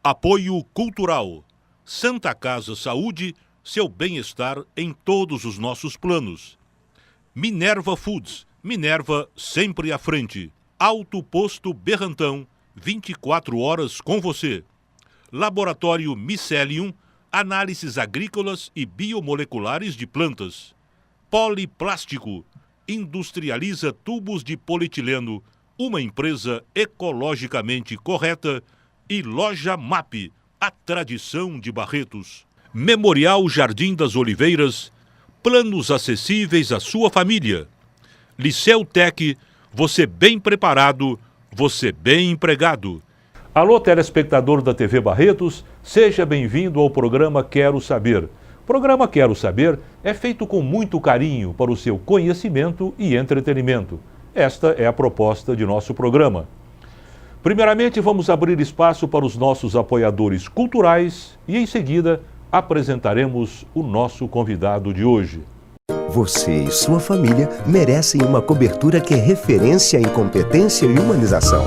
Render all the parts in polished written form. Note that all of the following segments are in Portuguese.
Apoio Cultural. Santa Casa Saúde, seu bem-estar em todos os nossos planos. Minerva Foods, Minerva sempre à frente. Alto Posto Berrantão, 24 horas com você. Laboratório Micelium, análises agrícolas e biomoleculares de plantas. Poliplástico, industrializa tubos de polietileno, uma empresa ecologicamente correta. E Loja MAP, a tradição de Barretos. Memorial Jardim das Oliveiras, planos acessíveis à sua família. Liceu Tec, você bem preparado, você bem empregado. Alô, telespectador da TV Barretos, seja bem-vindo ao programa Quero Saber. O programa Quero Saber é feito com muito carinho para o seu conhecimento e entretenimento. Esta é a proposta de nosso programa. Primeiramente, vamos abrir espaço para os nossos apoiadores culturais e, em seguida, apresentaremos o nosso convidado de hoje. Você e sua família merecem uma cobertura que é referência em competência e humanização.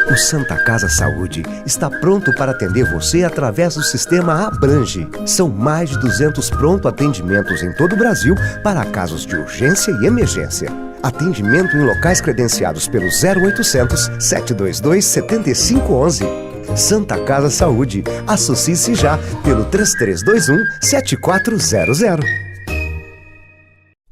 O Santa Casa Saúde está pronto para atender você através do sistema Abrange. São mais de 200 pronto atendimentos em todo o Brasil para casos de urgência e emergência. Atendimento em locais credenciados pelo 0800 722 7511. Santa Casa Saúde. Associe-se já pelo 3321 7400.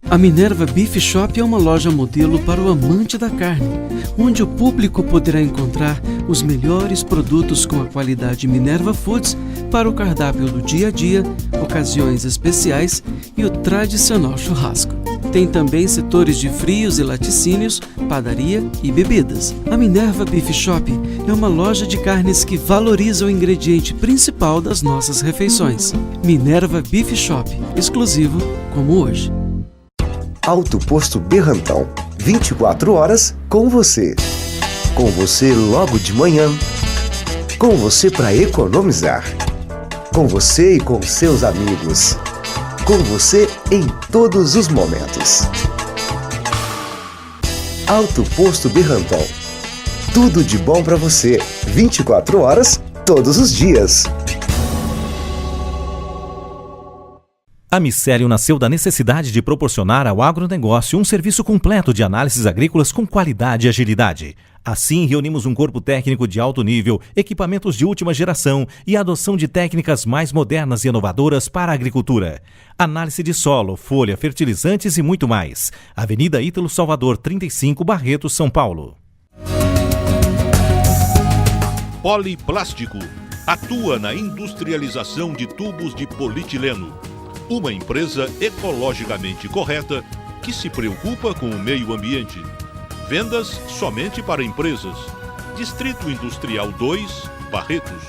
A Minerva Beef Shop é uma loja modelo para o amante da carne, onde o público poderá encontrar os melhores produtos com a qualidade Minerva Foods para o cardápio do dia a dia, ocasiões especiais e o tradicional churrasco. Tem também setores de frios e laticínios, padaria e bebidas. A Minerva Beef Shop é uma loja de carnes que valoriza o ingrediente principal das nossas refeições. Minerva Beef Shop, exclusivo como hoje. Alto Posto Berrantão, 24 horas com você. Com você logo de manhã. Com você para economizar. Com você e com seus amigos. Com você em todos os momentos. Alto Posto Berrantão. Tudo de bom para você, 24 horas, todos os dias. A Micelium nasceu da necessidade de proporcionar ao agronegócio um serviço completo de análises agrícolas com qualidade e agilidade. Assim, reunimos um corpo técnico de alto nível, equipamentos de última geração e a adoção de técnicas mais modernas e inovadoras para a agricultura. Análise de solo, folha, fertilizantes e muito mais. Avenida Ítalo Salvador 35, Barretos, São Paulo. Poliplástico, atua na industrialização de tubos de polietileno. Uma empresa ecologicamente correta que se preocupa com o meio ambiente. Vendas somente para empresas. Distrito Industrial 2, Barretos.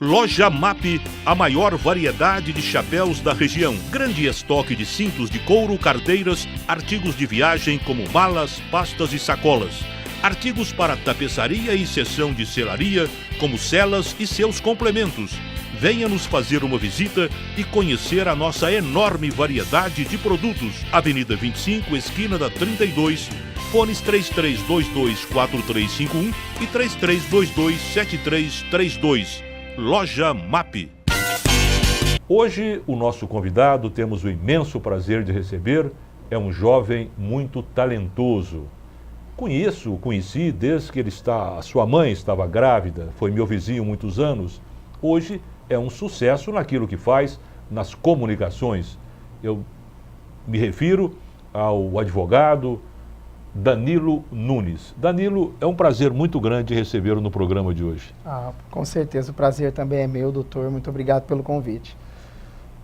Loja MAP, a maior variedade de chapéus da região. Grande estoque de cintos de couro, carteiras, artigos de viagem como malas, pastas e sacolas. Artigos para tapeçaria e seção de selaria, como celas e seus complementos. Venha nos fazer uma visita e conhecer a nossa enorme variedade de produtos. Avenida 25, esquina da 32, fones 3322-4351 e 3322-7332. Loja MAP. Hoje, o nosso convidado, temos o imenso prazer de receber, é um jovem muito talentoso. Conheci desde que a sua mãe estava grávida, foi meu vizinho muitos anos. Hoje é um sucesso naquilo que faz, nas comunicações. Eu me refiro ao advogado Danilo Nunes. Danilo, é um prazer muito grande recebê-lo no programa de hoje. Com certeza, o prazer também é meu, doutor. Muito obrigado pelo convite.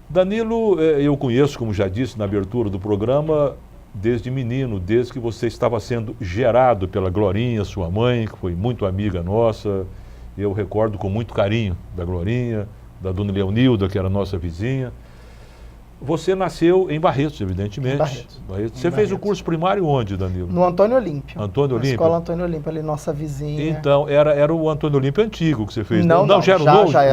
Danilo, eu conheço, como já disse na abertura do programa, desde menino, desde que você estava sendo gerado pela Glorinha, sua mãe, que foi muito amiga nossa. Eu recordo com muito carinho da Glorinha, da dona Leonilda, que era nossa vizinha. Você nasceu em Barretos, evidentemente. Barretos. Você fez o curso primário onde, Danilo? No Antônio Olímpio. Antônio Olímpio? Na escola Antônio Olímpio, ali nossa vizinha. Então, era o Antônio Olímpio antigo que você fez? Não, já era o novo. Já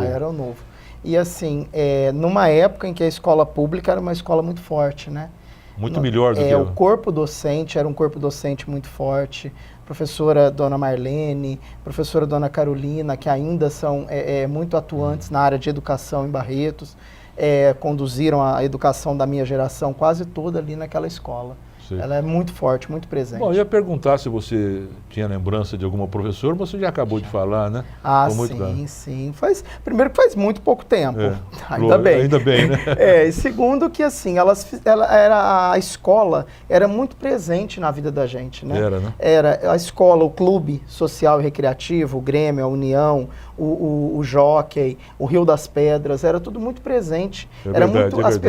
era o novo. E assim, numa época em que a escola pública era uma escola muito forte, né? Muito melhor do que o corpo docente era um corpo docente muito forte. Professora Dona Marlene, professora Dona Carolina, que ainda são muito atuantes na área de educação em Barretos, conduziram a educação da minha geração quase toda ali naquela escola. Sim. Ela é muito forte, muito presente. Bom, eu ia perguntar se você tinha lembrança de alguma professora, mas você já acabou de falar, né? Ah, sim. Primeiro que faz muito pouco tempo, ainda bem. Ainda bem, né? E segundo que, assim, a escola era muito presente na vida da gente, né? Era, né? Era a escola, o clube social e recreativo, o Grêmio, a União, o Jockey, o Rio das Pedras, era tudo muito presente.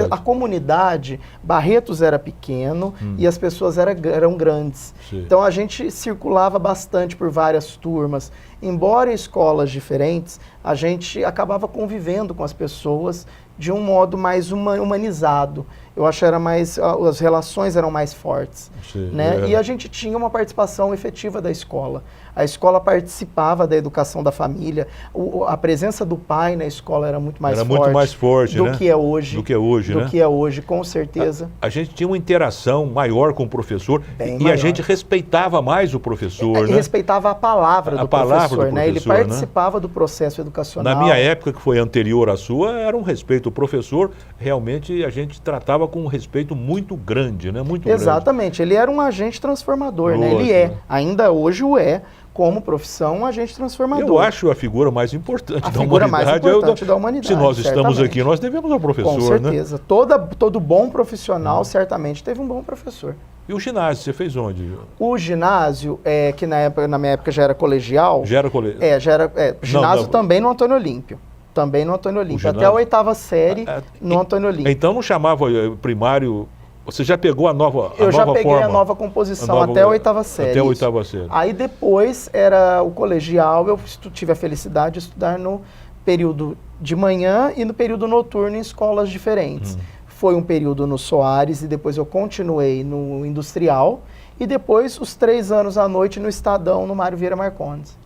A comunidade, Barretos era pequeno e as pessoas eram grandes. Sim. Então a gente circulava bastante por várias turmas. Embora em escolas diferentes, a gente acabava convivendo com as pessoas de um modo mais humanizado. Eu acho que as relações eram mais fortes. Sim, né? E a gente tinha uma participação efetiva da escola. A escola participava da educação da família. A presença do pai na escola era muito mais forte do que é hoje. Do que é hoje, com certeza. A gente tinha uma interação maior com o professor a gente respeitava mais o professor. E respeitava a palavra do professor, né? Ele participava do processo educacional. Na minha época, que foi anterior à sua, era um respeito. O professor, realmente, a gente tratava com um respeito muito grande, né? Muito Exatamente. grande. Ele era um agente transformador, né? Ele ainda hoje o é, como profissão, um agente transformador. Eu acho a figura mais importante da humanidade. A figura mais importante da humanidade. Se nós estamos aqui, nós devemos ao professor, com certeza. Né? Todo bom profissional, certamente, teve um bom professor. E o ginásio, você fez onde? O ginásio, que na minha época já era colegial. Já era colegial? Ginásio também no Antônio Olímpio. Também no Antônio Olímpio. Até a 8ª série no Antônio Olímpio. Então não chamava primário... Você já pegou a nova forma? Eu já peguei a nova composição, até a 8ª série. Até a 8ª série. Aí depois era o colegial, eu tive a felicidade de estudar no período de manhã e no período noturno em escolas diferentes. Foi um período no Soares e depois eu continuei no Industrial e depois os 3 anos à noite no Estadão, no Mário Vieira Marcondes.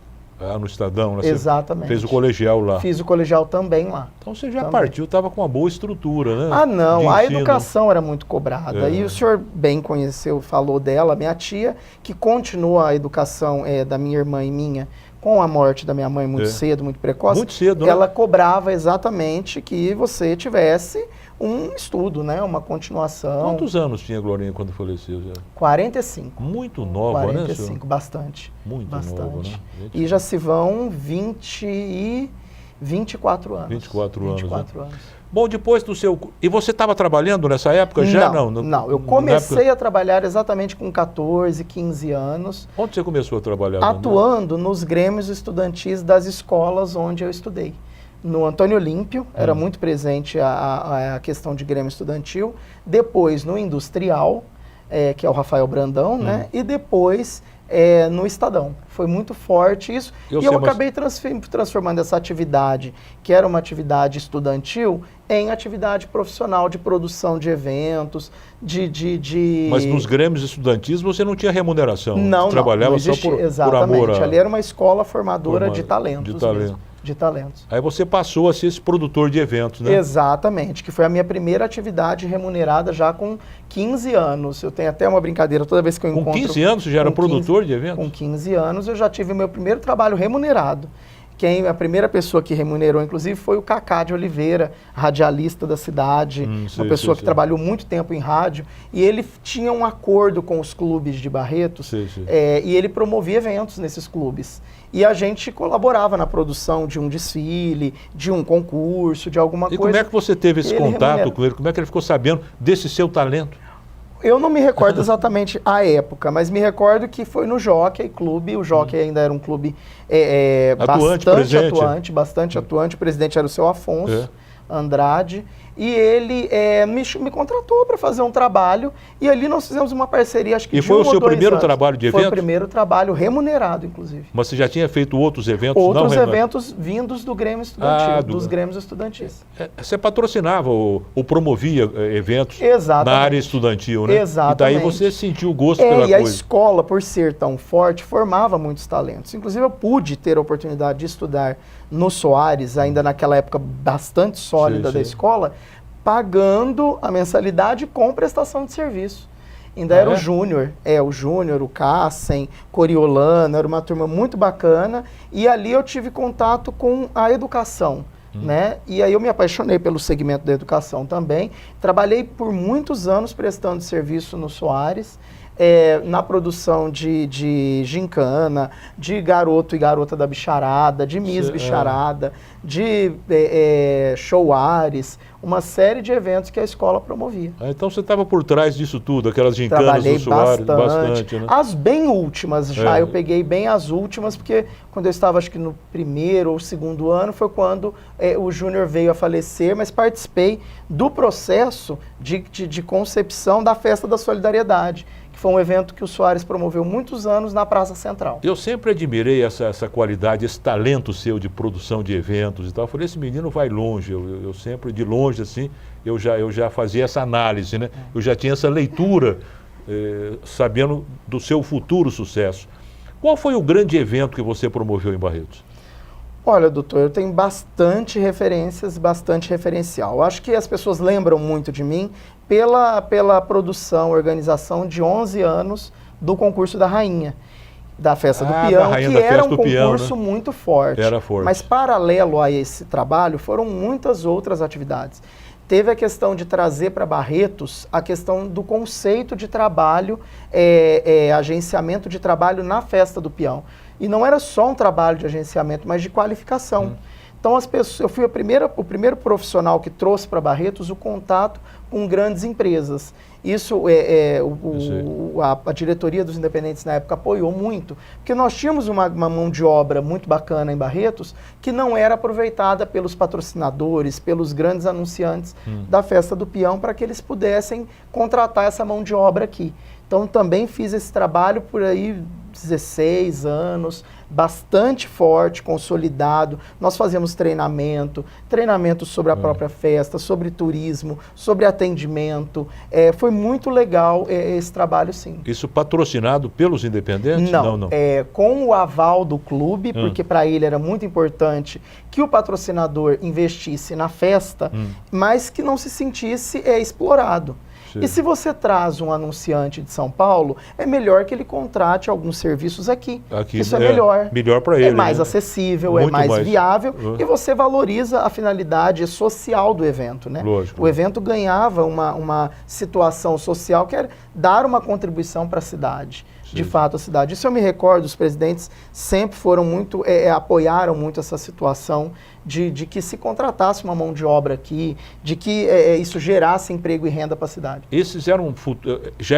No Estadão, né? Exatamente. Fez o colegial lá. Fiz o colegial também lá. Então você já partiu, estava com uma boa estrutura, né? Ah, não. A educação era muito cobrada. E o senhor bem conheceu, falou dela, minha tia, que continua a educação da minha irmã e minha, com a morte da minha mãe muito cedo, muito precoce. Muito cedo, né? Ela cobrava exatamente que você tivesse um estudo, né? Uma continuação. Quantos anos tinha a Glorinha quando faleceu? Já? 45. Muito nova, 45, né, senhor? Bastante. Muito bastante. Nova, né? E já se vão 24 anos. 24 anos. 24 né? anos. Bom, depois do seu... E você estava trabalhando nessa época já? Não, eu comecei a trabalhar exatamente com 14, 15 anos. Onde você começou a trabalhar? Atuando nos grêmios estudantis das escolas onde eu estudei. No Antônio Olímpio, era muito presente a questão de grêmio estudantil. Depois no Industrial, que é o Rafael Brandão, né? E depois no Estadão. Foi muito forte isso. Eu acabei transformando essa atividade, que era uma atividade estudantil, em atividade profissional de produção de eventos, Mas nos grêmios estudantis você não tinha remuneração? Não, trabalhava só por amor. Ali era uma escola formadora de talentos mesmo. De talentos. Aí você passou a ser esse produtor de eventos, né? Exatamente, que foi a minha primeira atividade remunerada já com 15 anos. Eu tenho até uma brincadeira toda vez que eu encontro... Com 15 anos você já era produtor de eventos? Com 15 anos eu já tive o meu primeiro trabalho remunerado. A primeira pessoa que remunerou, inclusive, foi o Cacá de Oliveira, radialista da cidade, uma pessoa que trabalhou muito tempo em rádio, e ele tinha um acordo com os clubes de Barretos, e ele promovia eventos nesses clubes. E a gente colaborava na produção de um desfile, de um concurso, de alguma coisa. E como é que você teve esse contato com ele? Como é que ele ficou sabendo desse seu talento? Eu não me recordo exatamente a época, mas me recordo que foi no Jockey Clube. O Jockey ainda era um clube bastante atuante. O presidente era o seu Afonso Andrade. E ele me contratou para fazer um trabalho. E ali nós fizemos uma parceria, acho que de 1 ou 2 anos. E foi o seu primeiro trabalho de eventos? Foi o primeiro trabalho remunerado, inclusive. Mas você já tinha feito outros eventos? Outros eventos vindos do Grêmio Estudantil, dos Grêmios Estudantis. Você patrocinava ou promovia eventos na área estudantil, né? Exatamente. E daí você sentiu o gosto pela coisa. E a escola, por ser tão forte, formava muitos talentos. Inclusive, eu pude ter a oportunidade de estudar no Soares, ainda naquela época bastante sólida da escola, pagando a mensalidade com prestação de serviço. Ainda era o Júnior, o Júnior, o Cassem, Coriolano, era uma turma muito bacana, e ali eu tive contato com a educação, né? E aí eu me apaixonei pelo segmento da educação também, trabalhei por muitos anos prestando serviço no Soares, na produção de gincana, de garoto e garota da bicharada, de Miss Bicharada, de showares, uma série de eventos que a escola promovia. Então você estava por trás disso tudo, aquelas gincanas do Soares, bastante, né? As bem últimas já, eu peguei bem as últimas, porque quando eu estava acho que no primeiro ou segundo ano, foi quando o Júnior veio a falecer, mas participei do processo de concepção da Festa da Solidariedade, que foi um evento que o Soares promoveu muitos anos na Praça Central. Eu sempre admirei essa qualidade, esse talento seu de produção de eventos e tal. Eu falei, esse menino vai longe, eu sempre, de longe, assim, eu já fazia essa análise, né? Eu já tinha essa leitura, sabendo do seu futuro sucesso. Qual foi o grande evento que você promoveu em Barretos? Olha, doutor, eu tenho bastante referências, bastante referencial. Eu acho que as pessoas lembram muito de mim pela produção, organização de 11 anos do concurso da Rainha, da Festa do Peão, que era um concurso muito forte. Era forte. Mas paralelo a esse trabalho, foram muitas outras atividades. Teve a questão de trazer para Barretos a questão do conceito de trabalho, agenciamento de trabalho na Festa do Peão. E não era só um trabalho de agenciamento, mas de qualificação. Então, eu fui o primeiro profissional que trouxe para Barretos o contato com grandes empresas. Isso, a diretoria dos independentes na época apoiou muito, porque nós tínhamos uma mão de obra muito bacana em Barretos, que não era aproveitada pelos patrocinadores, pelos grandes anunciantes da Festa do Peão, para que eles pudessem contratar essa mão de obra aqui. Então, também fiz esse trabalho por aí 16 anos, bastante forte, consolidado. Nós fazíamos treinamento sobre a própria festa, sobre turismo, sobre atendimento. Foi muito legal esse trabalho, sim. Isso patrocinado pelos independentes? Não. Com o aval do clube, porque para ele era muito importante que o patrocinador investisse na festa, mas que não se sentisse explorado. Sim. E se você traz um anunciante de São Paulo, é melhor que ele contrate alguns serviços aqui. Isso é melhor. Melhor para ele. É mais acessível, muito mais viável e você valoriza a finalidade social do evento, né? Lógico. O evento ganhava uma situação social que era dar uma contribuição para a cidade. Sim. De fato, a cidade. Isso eu me recordo, os presidentes sempre foram muito, apoiaram muito essa situação de que se contratasse uma mão de obra aqui, de que isso gerasse emprego e renda para a cidade. Esses já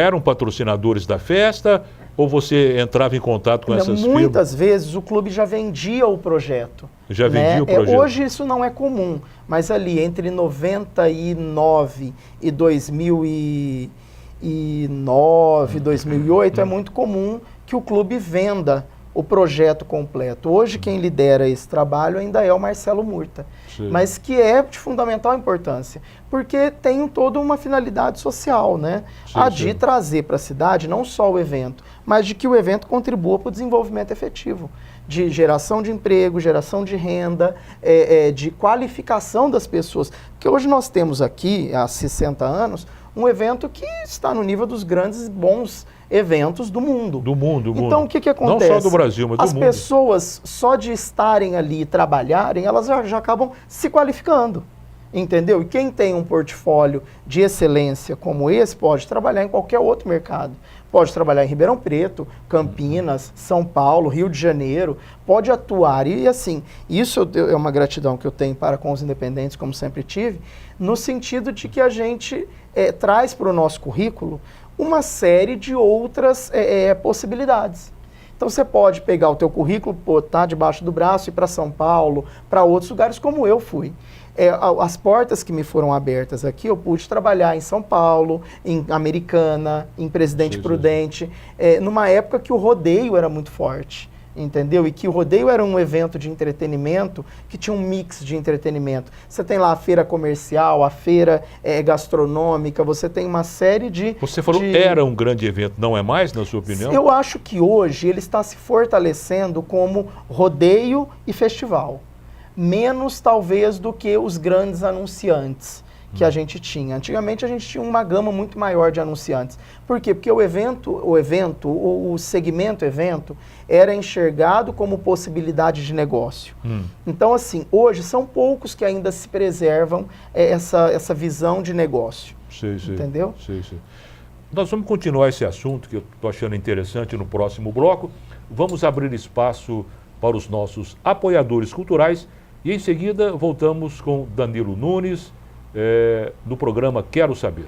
eram patrocinadores da festa ou você entrava em contato com essas firmas? Muitas vezes o clube já vendia o projeto. Já vendia o projeto. Hoje isso não é comum, mas ali entre 99 e 2009, 2008 é muito comum que o clube venda o projeto completo. Hoje quem lidera esse trabalho ainda é o Marcelo Murta, sim, mas que é de fundamental importância, porque tem toda uma finalidade social, né? Sim, de trazer para a cidade não só o evento, mas de que o evento contribua para o desenvolvimento efetivo, de geração de emprego, geração de renda, de qualificação das pessoas. Porque hoje nós temos aqui, há 60 anos, um evento que está no nível dos grandes bons eventos do mundo. Do mundo. Então, o que acontece? Não só do Brasil, mas do mundo. As pessoas, só de estarem ali e trabalharem, elas já acabam se qualificando, entendeu? E quem tem um portfólio de excelência como esse, pode trabalhar em qualquer outro mercado. Pode trabalhar em Ribeirão Preto, Campinas, São Paulo, Rio de Janeiro, pode atuar. E assim, isso é uma gratidão que eu tenho para com os independentes, como sempre tive, no sentido de que a gente traz para o nosso currículo uma série de outras possibilidades. Então você pode pegar o teu currículo, botar debaixo do braço, ir para São Paulo, para outros lugares como eu fui. As portas que me foram abertas aqui, eu pude trabalhar em São Paulo, em Americana, em Presidente Prudente, numa época que o rodeio era muito forte, entendeu? E que o rodeio era um evento de entretenimento que tinha um mix de entretenimento. Você tem lá a feira comercial, a feira gastronômica, você tem uma série de... Você falou era um grande evento, não é mais, na sua opinião? Eu acho que hoje ele está se fortalecendo como rodeio e festival. Menos, talvez, do que os grandes anunciantes, que a gente tinha. Antigamente a gente tinha uma gama muito maior de anunciantes. Por quê? Porque o segmento evento era enxergado como possibilidade de negócio. Então, assim, hoje são poucos que ainda se preservam essa visão de negócio. Entendeu? Nós vamos continuar esse assunto que eu estou achando interessante no próximo bloco. Vamos abrir espaço para os nossos apoiadores culturais e em seguida voltamos com Danilo Nunes no programa Quero Saber.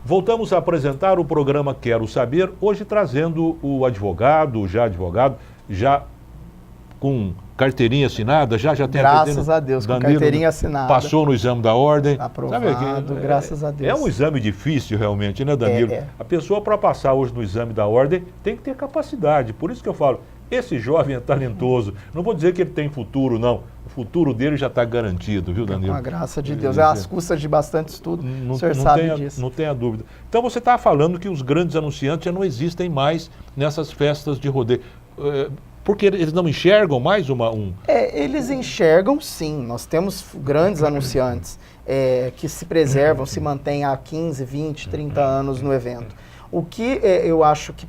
Voltamos a apresentar o programa Quero Saber, hoje trazendo o advogado, já com carteirinha assinada, já tem graças a Deus, com carteirinha assinada. Passou no exame da ordem. Aprovado, graças a Deus. É um exame difícil realmente, né, Danilo? A pessoa para passar hoje no exame da ordem tem que ter capacidade, por isso que eu falo, esse jovem é talentoso, não vou dizer que ele tem futuro, não. O futuro dele já está garantido, viu, Danilo? Com a graça de Deus. Às custas de bastante estudo, o senhor sabe disso. Não tenha dúvida. Então você estava falando que os grandes anunciantes já não existem mais nessas festas de rodeio. Porque eles não enxergam mais eles enxergam, sim. Nós temos grandes anunciantes que se preservam, se mantêm há 15, 20, 30 anos no evento. O que eu acho que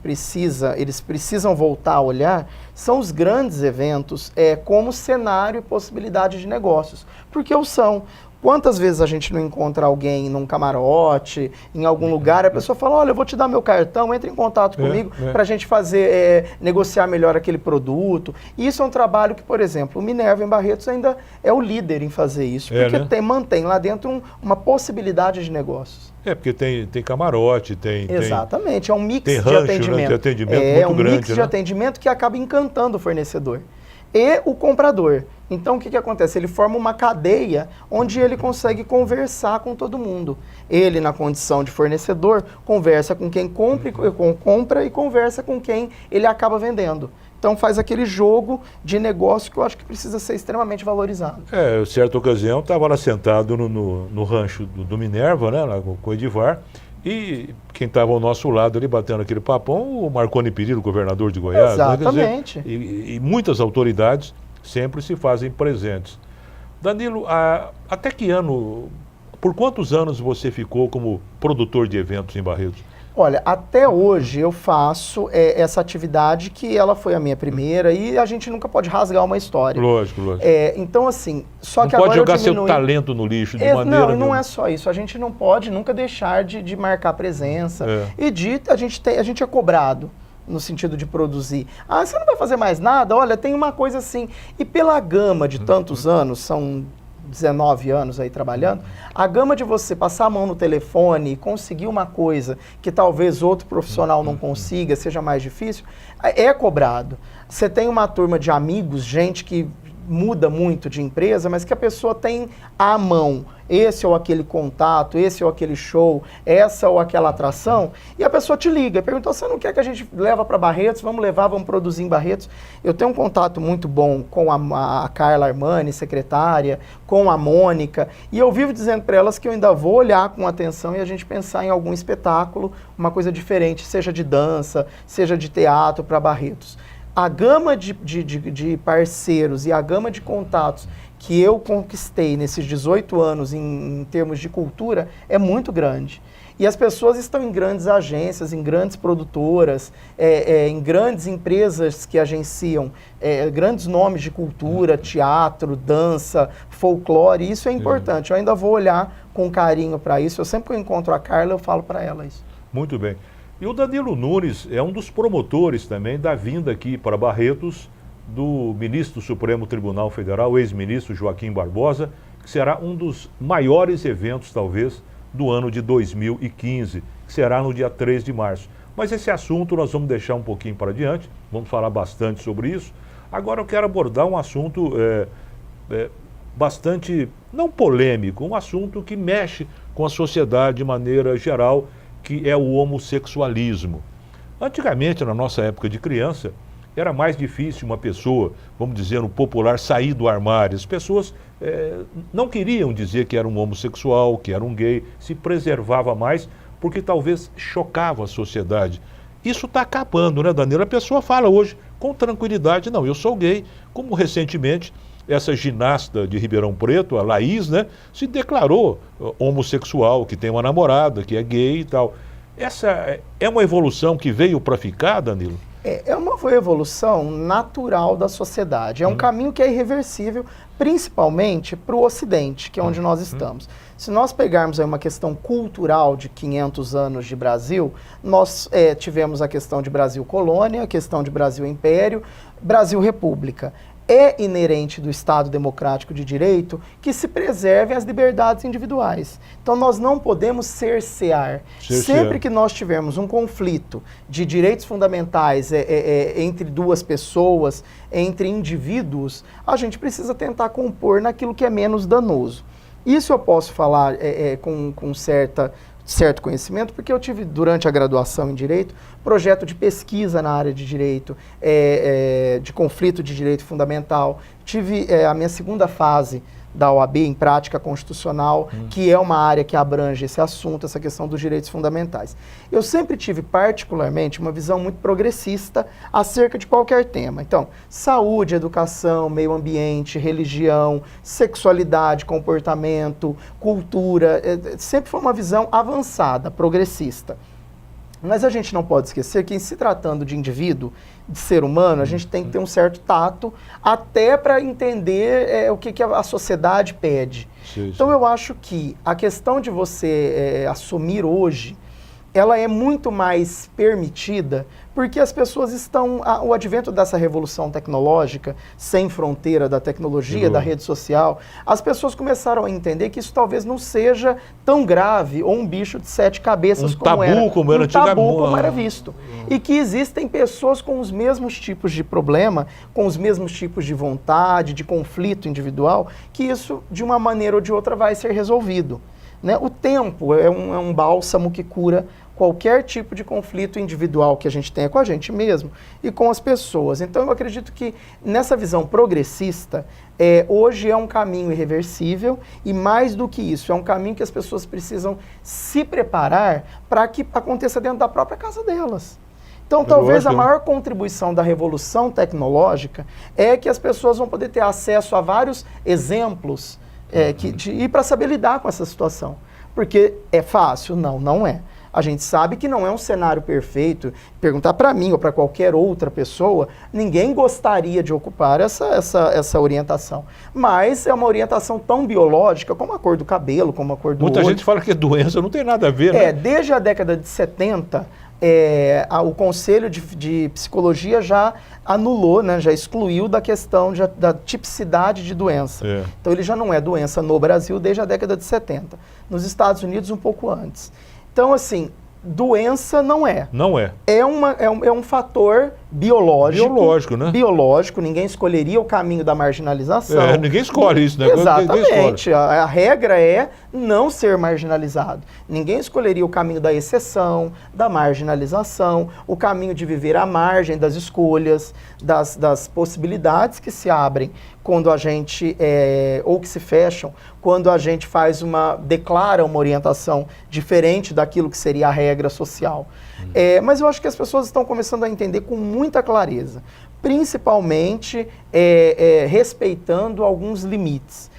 eles precisam voltar a olhar são os grandes eventos como cenário e possibilidade de negócios. Porque o são. Quantas vezes a gente não encontra alguém num camarote, em algum lugar, a pessoa fala, olha, eu vou te dar meu cartão, entre em contato comigo para a gente negociar melhor aquele produto. E isso é um trabalho que, por exemplo, o Minerva em Barretos ainda é o líder em fazer isso, porque mantém lá dentro uma possibilidade de negócios. Porque tem camarote, tem... Exatamente, é um mix de rancho, atendimento. Né, de atendimento muito grande. É um mix de atendimento que acaba encantando o fornecedor e o comprador. Então, o que acontece? Ele forma uma cadeia onde ele consegue conversar com todo mundo. Ele, na condição de fornecedor, conversa com quem compra e conversa com quem ele acaba vendendo. Então, faz aquele jogo de negócio que eu acho que precisa ser extremamente valorizado. Certa ocasião, estava lá sentado no rancho do Minerva, né, lá com o Edivar, e quem estava ao nosso lado ali batendo aquele papão, o Marconi Perillo, governador de Goiás. Exatamente. Né, e muitas autoridades sempre se fazem presentes. Danilo, até que ano, por quantos anos você ficou como produtor de eventos em Barretos? Olha, até hoje eu faço essa atividade que ela foi a minha primeira e a gente nunca pode rasgar uma história. Lógico. Então, assim, só não que agora pode jogar seu talento no lixo de maneira nenhuma. Não é só isso. A gente não pode nunca deixar de marcar presença e a gente é cobrado no sentido de produzir. Você não vai fazer mais nada? Olha, tem uma coisa assim. E pela gama de tantos anos, são 19 anos aí trabalhando, a gama de você passar a mão no telefone e conseguir uma coisa que talvez outro profissional não consiga, seja mais difícil, é cobrado. Você tem uma turma de amigos, gente que muda muito de empresa, mas que a pessoa tem à mão esse ou aquele contato, esse ou aquele show, essa ou aquela atração, e a pessoa te liga, pergunta, você não quer que a gente leva para Barretos? Vamos levar, vamos produzir em Barretos. Eu tenho um contato muito bom com a Carla Armani, secretária, com a Mônica, e eu vivo dizendo para elas que eu ainda vou olhar com atenção e a gente pensar em algum espetáculo, uma coisa diferente, seja de dança, seja de teatro para Barretos. A gama de parceiros e a gama de contatos que eu conquistei nesses 18 anos em termos de cultura é muito grande. E as pessoas estão em grandes agências, em grandes produtoras, em grandes empresas que agenciam grandes nomes de cultura, teatro, dança, folclore, e isso é importante. Eu ainda vou olhar com carinho para isso. Eu sempre que eu encontro a Carla, eu falo para ela isso. Muito bem. E o Danilo Nunes é um dos promotores também da vinda aqui para Barretos do ministro do Supremo Tribunal Federal, o ex-ministro Joaquim Barbosa, que será um dos maiores eventos, talvez, do ano de 2015, que será no dia 3 de março. Mas esse assunto nós vamos deixar um pouquinho para adiante, vamos falar bastante sobre isso. Agora eu quero abordar um assunto bastante, não polêmico, um assunto que mexe com a sociedade de maneira geral, que é o homossexualismo. Antigamente, na nossa época de criança, era mais difícil uma pessoa, vamos dizer, no popular, sair do armário. As pessoas não queriam dizer que era um homossexual, que era um gay, se preservava mais, porque talvez chocava a sociedade. Isso está acabando, né, Danilo? A pessoa fala hoje com tranquilidade, não, eu sou gay, como recentemente essa ginasta de Ribeirão Preto, a Laís, né, se declarou homossexual, que tem uma namorada, que é gay e tal. Essa é uma evolução que veio para ficar, Danilo? É uma evolução natural da sociedade. É um caminho que é irreversível, principalmente para o Ocidente, que é onde nós estamos. Se nós pegarmos aí uma questão cultural de 500 anos de Brasil, nós tivemos a questão de Brasil colônia, a questão de Brasil império, Brasil república. É inerente do Estado democrático de direito que se preservem as liberdades individuais. Então nós não podemos cercear. Sempre que nós tivermos um conflito de direitos fundamentais entre duas pessoas, entre indivíduos, a gente precisa tentar compor naquilo que é menos danoso. Isso eu posso falar com certo conhecimento, porque eu tive, durante a graduação em Direito, projeto de pesquisa na área de Direito, de conflito de direito fundamental. Tive a minha segunda fase da OAB em prática constitucional, que é uma área que abrange esse assunto, essa questão dos direitos fundamentais. Eu sempre tive, particularmente, uma visão muito progressista acerca de qualquer tema. Então, saúde, educação, meio ambiente, religião, sexualidade, comportamento, cultura, sempre foi uma visão avançada, progressista. Mas a gente não pode esquecer que, em se tratando de indivíduo, de ser humano, a gente tem que ter um certo tato, até para entender o que a sociedade pede. Sim. Então eu acho que a questão de você assumir hoje, ela é muito mais permitida porque as pessoas estão... O advento dessa revolução tecnológica, sem fronteira da tecnologia, da rede social, as pessoas começaram a entender que isso talvez não seja tão grave, ou um bicho de 7 cabeças como era. Um tabu como era visto. E que existem pessoas com os mesmos tipos de problema, com os mesmos tipos de vontade, de conflito individual, que isso, de uma maneira ou de outra, vai ser resolvido. Né? O tempo é um bálsamo que cura qualquer tipo de conflito individual que a gente tenha com a gente mesmo e com as pessoas. Então eu acredito que nessa visão progressista, hoje é um caminho irreversível e mais do que isso, é um caminho que as pessoas precisam se preparar para que aconteça dentro da própria casa delas. Então talvez a maior contribuição da revolução tecnológica é que as pessoas vão poder ter acesso a vários exemplos e para saber lidar com essa situação. Porque é fácil? Não, não é. A gente sabe que não é um cenário perfeito. Perguntar para mim ou para qualquer outra pessoa, ninguém gostaria de ocupar essa orientação. Mas é uma orientação tão biológica como a cor do cabelo, como a cor do olho. Muita gente fala que doença não tem nada a ver, né? Desde a década de 70, o Conselho de Psicologia já anulou, né, já excluiu da questão da tipicidade de doença. Então ele já não é doença no Brasil desde a década de 70. Nos Estados Unidos, um pouco antes. Então, assim, doença não é. Não é. É um fator biológico. Biológico, né? Biológico. Ninguém escolheria o caminho da marginalização. Ninguém escolhe isso, né? Exatamente. A regra é não ser marginalizado. Ninguém escolheria o caminho da exceção, da marginalização, o caminho de viver à margem das escolhas, das possibilidades que se abrem quando a gente, ou que se fecham, quando a gente declara uma orientação diferente daquilo que seria a regra social. Mas eu acho que as pessoas estão começando a entender com muita clareza, principalmente respeitando alguns limites.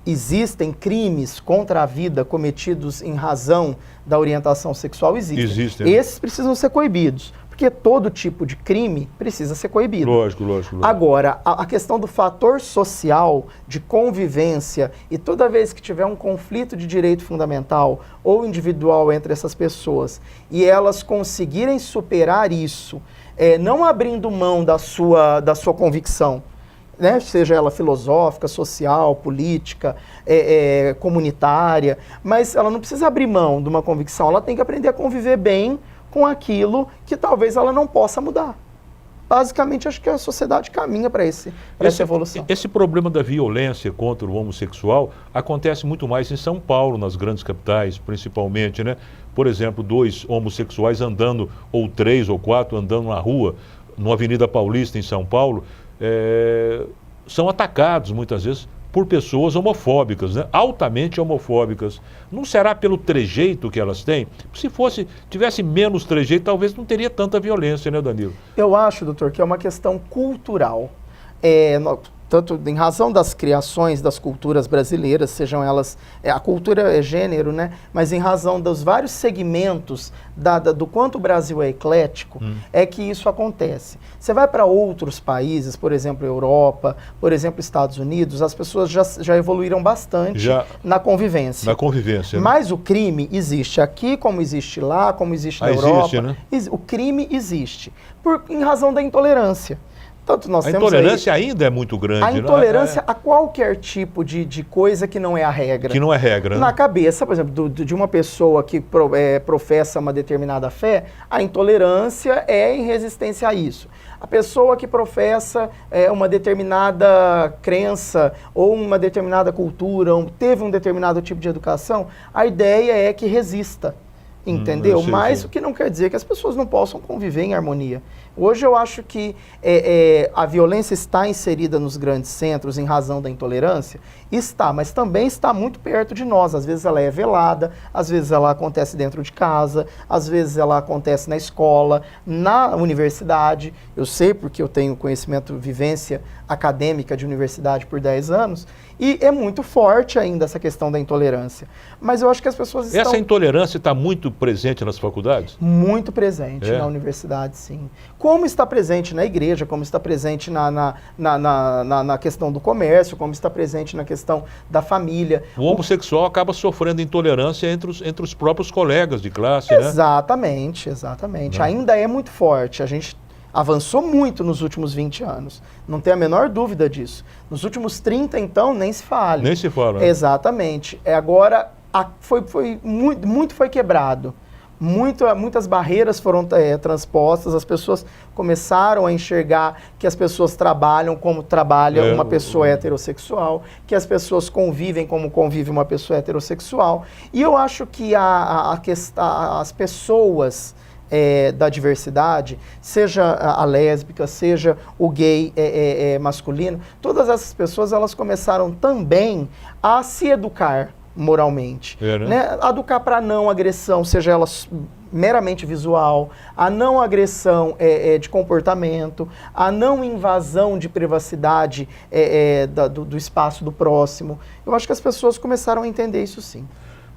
Existem crimes contra a vida cometidos em razão da orientação sexual? Existem. Esses precisam ser coibidos, porque todo tipo de crime precisa ser coibido. Lógico. Agora, a questão do fator social, de convivência, e toda vez que tiver um conflito de direito fundamental ou individual entre essas pessoas, e elas conseguirem superar isso, não abrindo mão da sua convicção, né? Seja ela filosófica, social, política, comunitária, mas ela não precisa abrir mão de uma convicção, ela tem que aprender a conviver bem com aquilo que talvez ela não possa mudar. Basicamente, acho que a sociedade caminha para essa evolução. Esse problema da violência contra o homossexual acontece muito mais em São Paulo, nas grandes capitais, principalmente, né? Por exemplo, 2 homossexuais andando, ou 3 ou 4 andando na rua. no Avenida Paulista, em São Paulo, são atacados muitas vezes por pessoas homofóbicas, né? Altamente homofóbicas. Não será pelo trejeito que elas têm? Se tivesse menos trejeito, talvez não teria tanta violência, né, Danilo? Eu acho, doutor, que é uma questão cultural. Tanto em razão das criações das culturas brasileiras, sejam elas, a cultura é gênero, né? Mas em razão dos vários segmentos do quanto o Brasil é eclético, é que isso acontece. Você vai para outros países, por exemplo, Europa, por exemplo, Estados Unidos, as pessoas já evoluíram bastante na convivência. Na convivência, né? Mas o crime existe aqui, como existe lá, como existe na Europa. Existe, né? O crime existe, em razão da intolerância. A intolerância ainda é muito grande. A intolerância a qualquer tipo de coisa que não é a regra. Que não é regra. Na cabeça, por exemplo, de uma pessoa que professa uma determinada fé, a intolerância é em resistência a isso. A pessoa que professa uma determinada crença ou uma determinada cultura, teve um determinado tipo de educação, a ideia é que resista. Entendeu? Mas o que não quer dizer que as pessoas não possam conviver em harmonia. Hoje eu acho que a violência está inserida nos grandes centros em razão da intolerância? Está, mas também está muito perto de nós. Às vezes ela é velada, às vezes ela acontece dentro de casa, às vezes ela acontece na escola, na universidade. Eu sei porque eu tenho conhecimento, vivência acadêmica de universidade por 10 anos, e é muito forte ainda essa questão da intolerância. Mas eu acho que as pessoas estão... Essa intolerância está muito presente nas faculdades? Muito presente na universidade, sim. Como está presente na igreja, como está presente na questão do comércio, como está presente na questão da família. O homossexual acaba sofrendo intolerância entre os próprios colegas de classe, exatamente, né? Exatamente. Ainda é muito forte. A gente avançou muito nos últimos 20 anos. Não tem a menor dúvida disso. Nos últimos 30, então, nem se fala. Nem se fala. Né? Exatamente. Agora, muito foi quebrado. Muitas barreiras foram transpostas, as pessoas começaram a enxergar que as pessoas trabalham como trabalha uma pessoa heterossexual, que as pessoas convivem como convive uma pessoa heterossexual. E eu acho que as pessoas da diversidade, seja a lésbica, seja o gay masculino, todas essas pessoas elas começaram também a se educar moralmente, né? Educar para não agressão, seja ela meramente visual, a não agressão de comportamento, a não invasão de privacidade do espaço do próximo. Eu acho que as pessoas começaram a entender isso sim.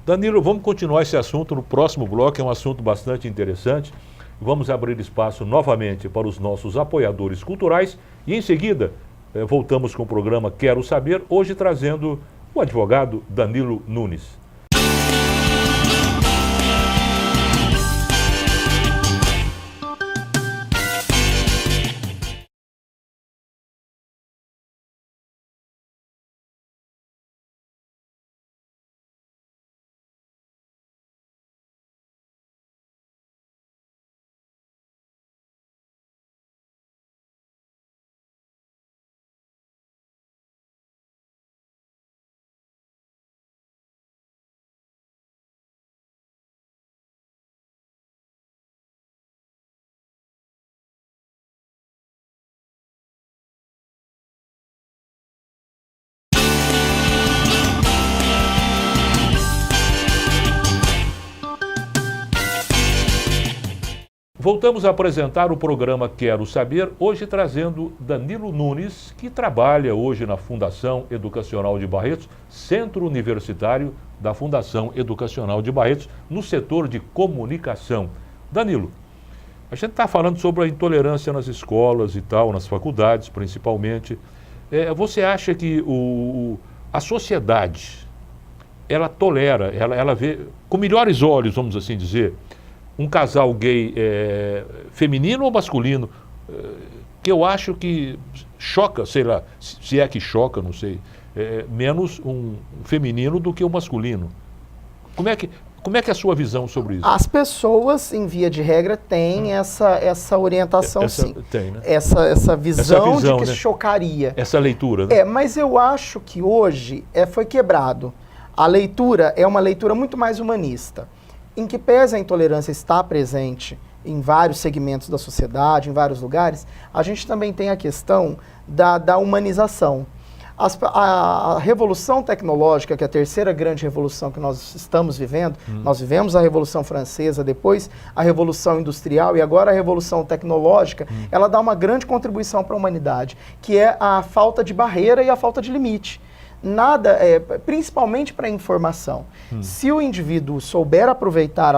Danilo, vamos continuar esse assunto no próximo bloco, é um assunto bastante interessante. Vamos abrir espaço novamente para os nossos apoiadores culturais e em seguida voltamos com o programa Quero Saber, hoje trazendo o advogado Danilo Nunes. Voltamos a apresentar o programa Quero Saber, hoje trazendo Danilo Nunes, que trabalha hoje na Fundação Educacional de Barretos, Centro Universitário da Fundação Educacional de Barretos, no setor de comunicação. Danilo, a gente está falando sobre a intolerância nas escolas e tal, nas faculdades principalmente. Você acha que a sociedade, ela tolera, ela vê com melhores olhos, vamos assim dizer, um casal gay feminino ou masculino, que eu acho que choca, sei lá, se é que choca, não sei, menos um feminino do que um masculino. Como é que é a sua visão sobre isso? As pessoas, em via de regra, têm essa orientação, sim. Tem, né? Essa visão de que, né, chocaria. Essa leitura, né? Mas eu acho que hoje foi quebrado. A leitura é uma leitura muito mais humanista. Em que pese a intolerância estar presente em vários segmentos da sociedade, em vários lugares, a gente também tem a questão da humanização. A revolução tecnológica, que é a terceira grande revolução que nós estamos vivendo, nós vivemos a Revolução Francesa, depois a Revolução Industrial e agora a Revolução Tecnológica, ela dá uma grande contribuição para a humanidade, que é a falta de barreira e a falta de limite. Nada, principalmente para a informação. Se o indivíduo souber aproveitar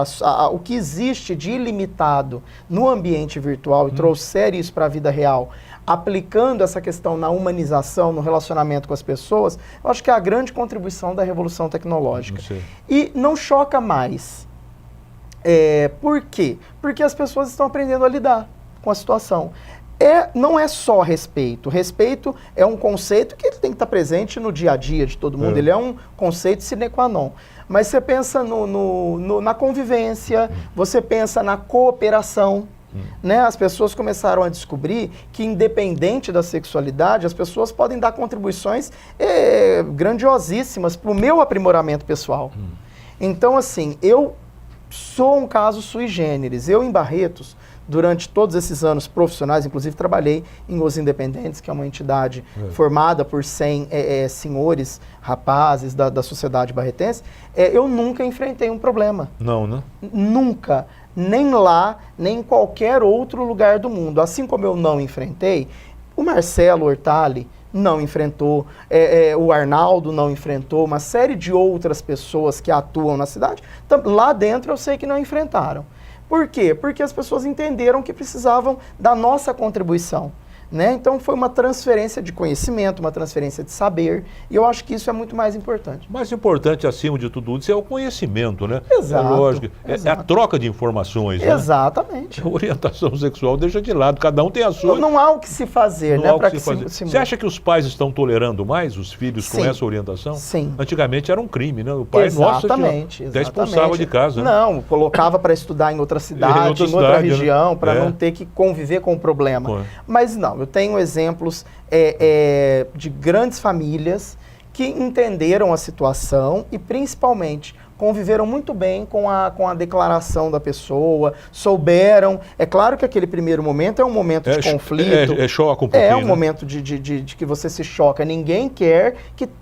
o que existe de ilimitado no ambiente virtual e trouxer isso para a vida real, aplicando essa questão na humanização, no relacionamento com as pessoas, eu acho que é a grande contribuição da revolução tecnológica. E não choca mais. Por quê? Porque as pessoas estão aprendendo a lidar com a situação. Não é só respeito. Respeito é um conceito que ele tem que estar presente no dia a dia de todo mundo. Ele é um conceito sine qua non. Mas você pensa na convivência, você pensa na cooperação. Né? As pessoas começaram a descobrir que, independente da sexualidade, as pessoas podem dar contribuições grandiosíssimas para o meu aprimoramento pessoal. Então, assim, eu sou um caso sui generis. Eu, em Barretos, durante todos esses anos profissionais, inclusive trabalhei em Os Independentes, que é uma entidade formada por 100 senhores, rapazes da sociedade barretense, eu nunca enfrentei um problema. Não, né? Nunca. Nem lá, nem em qualquer outro lugar do mundo. Assim como eu não enfrentei, o Marcelo Hortali não enfrentou, o Arnaldo não enfrentou, uma série de outras pessoas que atuam na cidade, lá dentro eu sei que não enfrentaram. Por quê? Porque as pessoas entenderam que precisavam da nossa contribuição. Né? Então foi uma transferência de conhecimento, uma transferência de saber, e eu acho que isso é muito mais importante. Mais importante, acima de tudo isso, é o conhecimento, né? Exato. É lógico. É a troca de informações, né? Exatamente. A orientação sexual deixa de lado, cada um tem a sua. Não há o que se fazer, né? Para que se fazer. Você acha que os pais estão tolerando mais os filhos com essa orientação? Sim. Antigamente era um crime, né? O pai, exatamente, até expulsava de casa. Né? Não, colocava para estudar em outra cidade, em outra região, para não ter que conviver com o problema. Mas não, eu tenho exemplos de grandes famílias que entenderam a situação e, principalmente, conviveram muito bem com a declaração da pessoa, souberam. É claro que aquele primeiro momento é um momento de conflito. Choca um pouquinho, é um momento de que você se choca. Ninguém quer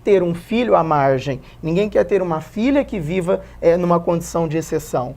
ter um filho à margem. Ninguém quer ter uma filha que viva numa condição de exceção.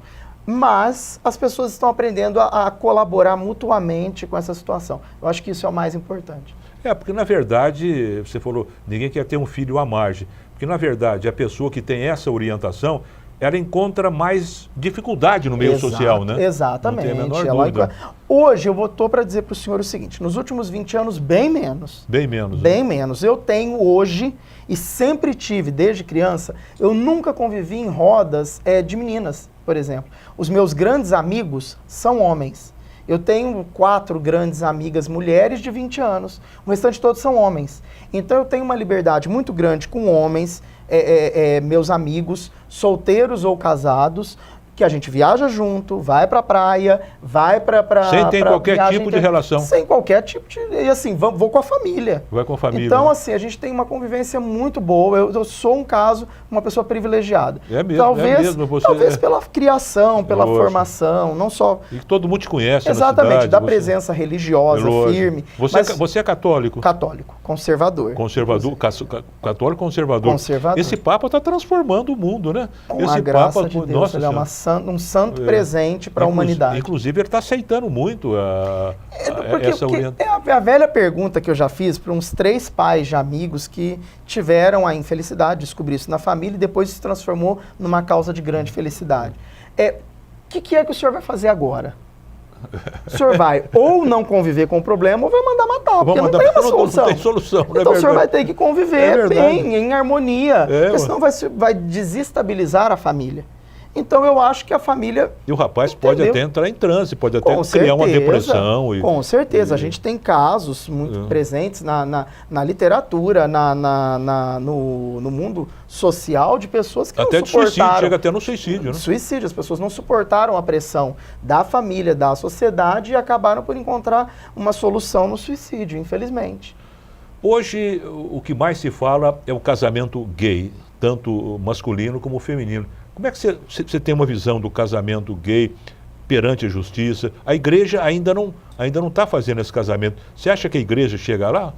Mas as pessoas estão aprendendo a colaborar mutuamente com essa situação. Eu acho que isso é o mais importante. Porque na verdade, você falou, ninguém quer ter um filho à margem. Porque na verdade, a pessoa que tem essa orientação, ela encontra mais dificuldade no meio social, né? Exatamente. Não tem a menor dúvida. Hoje eu estou para dizer para o senhor o seguinte, nos últimos 20 anos, bem menos. Bem menos. Bem menos. Eu tenho hoje, e sempre tive desde criança, eu nunca convivi em rodas de meninas, por exemplo. Os meus grandes amigos são homens. Eu tenho 4 grandes amigas mulheres de 20 anos. O restante todos são homens. Então eu tenho uma liberdade muito grande com homens, meus amigos, solteiros ou casados, que a gente viaja junto, vai pra praia, vai pra sem ter qualquer tipo de relação. Sem qualquer tipo de... E assim, vou com a família. Vai com a família. Então, assim, a gente tem uma convivência muito boa. Eu sou um caso, uma pessoa privilegiada. É mesmo, talvez pela criação, pela formação, não só... E todo mundo te conhece. Exatamente, na cidade, da presença religiosa, firme. Você é católico? Católico, conservador. Católico conservador. Esse Papa está transformando o mundo, né? Esse Papa, de Deus, nossa, ele é um santo presente para a humanidade. Inclusive, ele está aceitando muito essa orientação. A velha pergunta que eu já fiz para uns 3 pais de amigos que tiveram a infelicidade de descobrir isso na família e depois se transformou numa causa de grande felicidade. O que é que o senhor vai fazer agora? O senhor vai ou não conviver com o problema ou vai mandar matar, porque não tem uma solução. Não tem solução, então o senhor vai ter que conviver bem, em harmonia, porque senão vai desestabilizar a família. Então eu acho que a família... E o rapaz pode até entrar em transe, pode até criar uma depressão. Com certeza, a gente tem casos muito presentes na literatura, no mundo social de pessoas que até não suportaram... Suicídio, chega até no suicídio, né? Suicídio, as pessoas não suportaram a pressão da família, da sociedade e acabaram por encontrar uma solução no suicídio, infelizmente. Hoje, o que mais se fala é o casamento gay, tanto masculino como feminino. Como é que você tem uma visão do casamento gay perante a justiça. A igreja ainda não está fazendo esse casamento. Você acha que a igreja chega lá?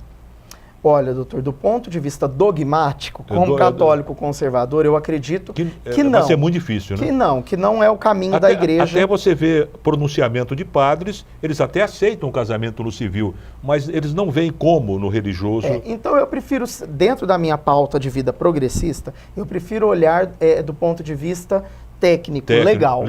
Olha, doutor, do ponto de vista dogmático, como católico conservador, eu acredito que não. Vai ser muito difícil, né? Que não é o caminho da igreja. Até você vê pronunciamento de padres, eles até aceitam o casamento no civil, mas eles não veem como no religioso. Então eu prefiro, dentro da minha pauta de vida progressista, eu prefiro olhar do ponto de vista técnico, legal.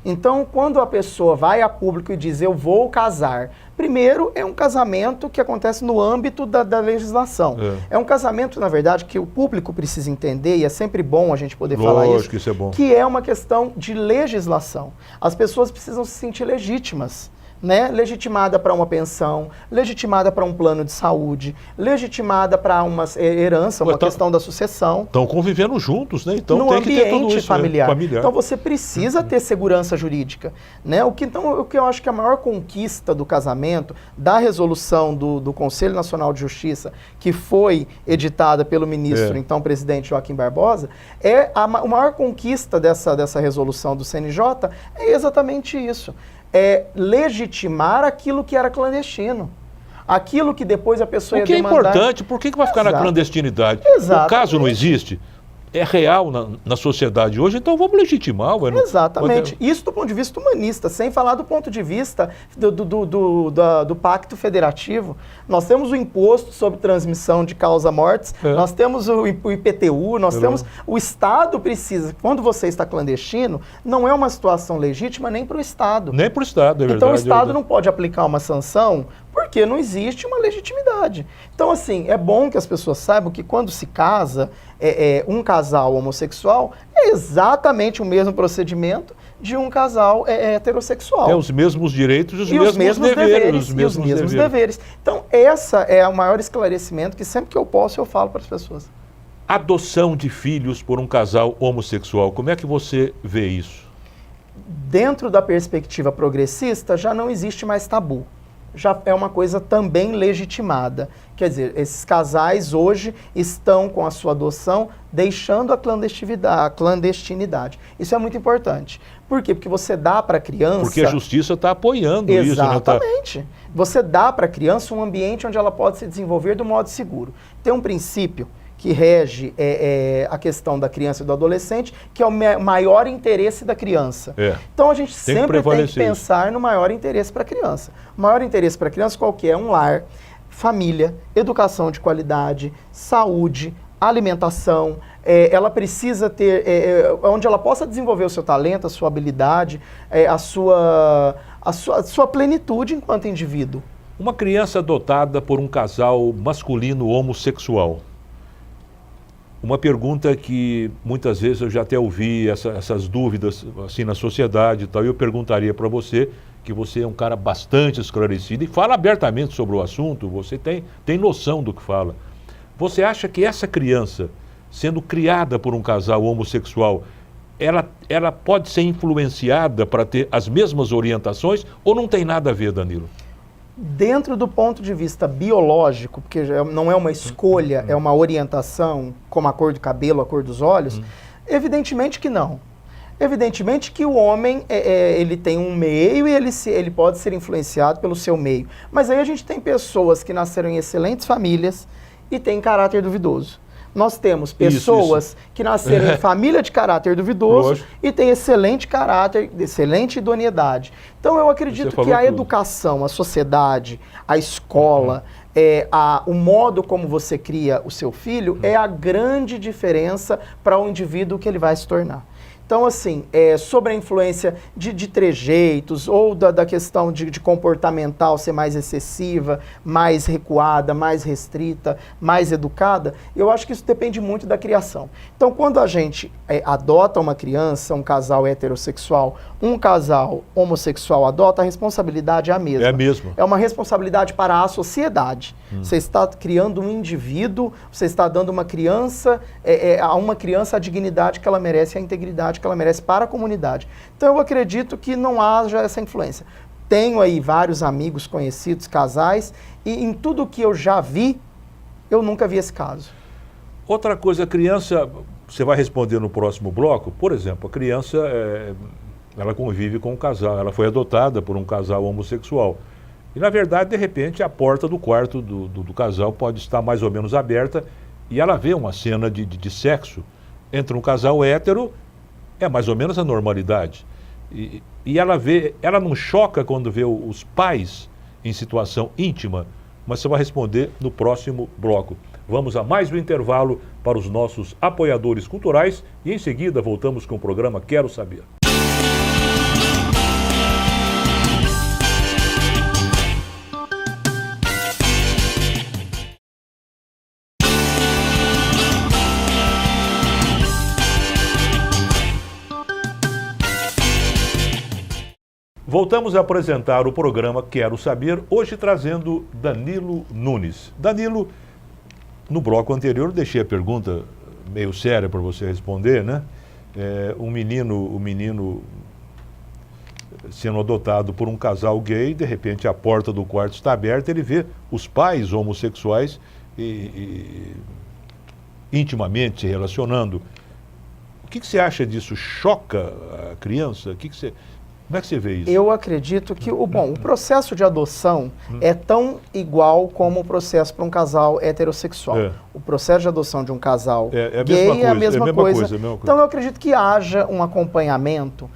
Então, quando a pessoa vai a público e diz, eu vou casar, primeiro, é um casamento que acontece no âmbito da legislação. É um casamento, na verdade, que o público precisa entender, e é sempre bom a gente poder falar isso, que isso é bom. Que é uma questão de legislação. As pessoas precisam se sentir legítimas. Né? Legitimada para uma pensão, legitimada para um plano de saúde, legitimada para uma herança, uma questão da sucessão. Estão convivendo juntos, né? Então no tem que ter tudo isso, familiar. Né? Então você precisa ter segurança jurídica. Né? O que eu acho que a maior conquista do casamento, da resolução do Conselho Nacional de Justiça, que foi editada pelo ministro, então presidente Joaquim Barbosa, a maior conquista dessa resolução do CNJ é exatamente isso. É legitimar aquilo que era clandestino. Aquilo que depois a pessoa ia demandar. O que é importante, por que vai ficar na clandestinidade? O caso não existe, é real na sociedade hoje, então vamos legitimar. Exatamente. Isso do ponto de vista humanista, sem falar do ponto de vista do Pacto Federativo. Nós temos o imposto sobre transmissão de causa-mortes, nós temos o IPTU, nós temos... O Estado precisa, quando você está clandestino, não é uma situação legítima nem para o Estado. Nem para o Estado, é verdade. Então o Estado não pode aplicar uma sanção porque não existe uma legitimidade. Então, assim, é bom que as pessoas saibam que quando se casa, um casal homossexual é exatamente o mesmo procedimento de um casal heterossexual. Os mesmos direitos e os mesmos deveres. Então, essa é o maior esclarecimento que sempre que eu posso eu falo para as pessoas. Adoção de filhos por um casal homossexual, como é que você vê isso? Dentro da perspectiva progressista, já não existe mais tabu. Já é uma coisa também legitimada. Quer dizer, esses casais hoje estão com a sua adoção deixando a clandestinidade. Isso é muito importante. Por quê? Porque você dá para a criança... Porque a justiça está apoiando isso, né? Exatamente. Você dá para a criança um ambiente onde ela pode se desenvolver do modo seguro. Tem um princípio que rege a questão da criança e do adolescente, que é o maior interesse da criança. Então a gente sempre tem que pensar no maior interesse para a criança. O maior interesse para a criança qual que é? Um lar, família, educação de qualidade, saúde, alimentação. Ela precisa ter, onde ela possa desenvolver o seu talento, a sua habilidade, a sua plenitude enquanto indivíduo. Uma criança adotada por um casal masculino homossexual. Uma pergunta que muitas vezes eu já até ouvi essas dúvidas assim na sociedade e tal, e eu perguntaria para você, que você é um cara bastante esclarecido e fala abertamente sobre o assunto, você tem noção do que fala. Você acha que essa criança, sendo criada por um casal homossexual, ela pode ser influenciada para ter as mesmas orientações ou não tem nada a ver, Danilo? Dentro do ponto de vista biológico, porque não é uma escolha, é uma orientação, como a cor do cabelo, a cor dos olhos, evidentemente que não. Evidentemente que o homem ele tem um meio e ele pode ser influenciado pelo seu meio. Mas aí a gente tem pessoas que nasceram em excelentes famílias e têm caráter duvidoso. Nós temos pessoas que nasceram em família de caráter duvidoso e têm excelente caráter, excelente idoneidade. Então eu acredito que a educação, a sociedade, a escola, o modo como você cria o seu filho é a grande diferença para o indivíduo que ele vai se tornar. Então, assim, sobre a influência de trejeitos ou da questão de comportamental ser mais excessiva, mais recuada, mais restrita, mais educada, eu acho que isso depende muito da criação. Então, quando a gente adota uma criança, um casal heterossexual, um casal homossexual adota, a responsabilidade é a mesma. É a mesma. É uma responsabilidade para a sociedade. Você está criando um indivíduo, você está dando uma criança, a uma criança a dignidade que ela merece, a integridade que ela merece para a comunidade. Então eu acredito que não haja essa influência. Tenho aí vários amigos conhecidos, casais, e em tudo que eu já vi, eu nunca vi esse caso. Outra coisa, a criança, você vai responder no próximo bloco, por exemplo, a criança ela convive com um casal, ela foi adotada por um casal homossexual. E, na verdade, de repente, a porta do quarto do casal pode estar mais ou menos aberta e ela vê uma cena de sexo entre um casal hétero, é mais ou menos a normalidade. E ela não choca quando vê os pais em situação íntima, mas você vai responder no próximo bloco. Vamos a mais um intervalo para os nossos apoiadores culturais e em seguida voltamos com o programa Quero Saber. Voltamos a apresentar o programa Quero Saber, hoje trazendo Danilo Nunes. Danilo, no bloco anterior eu deixei a pergunta meio séria para você responder, né? O menino sendo adotado por um casal gay, de repente a porta do quarto está aberta, ele vê os pais homossexuais intimamente se relacionando. O que você acha disso? Choca a criança? Como é que você vê isso? Eu acredito que o processo de adoção é tão igual como o processo para um casal heterossexual. O processo de adoção de um casal gay é a mesma coisa. Então eu acredito que haja um acompanhamento.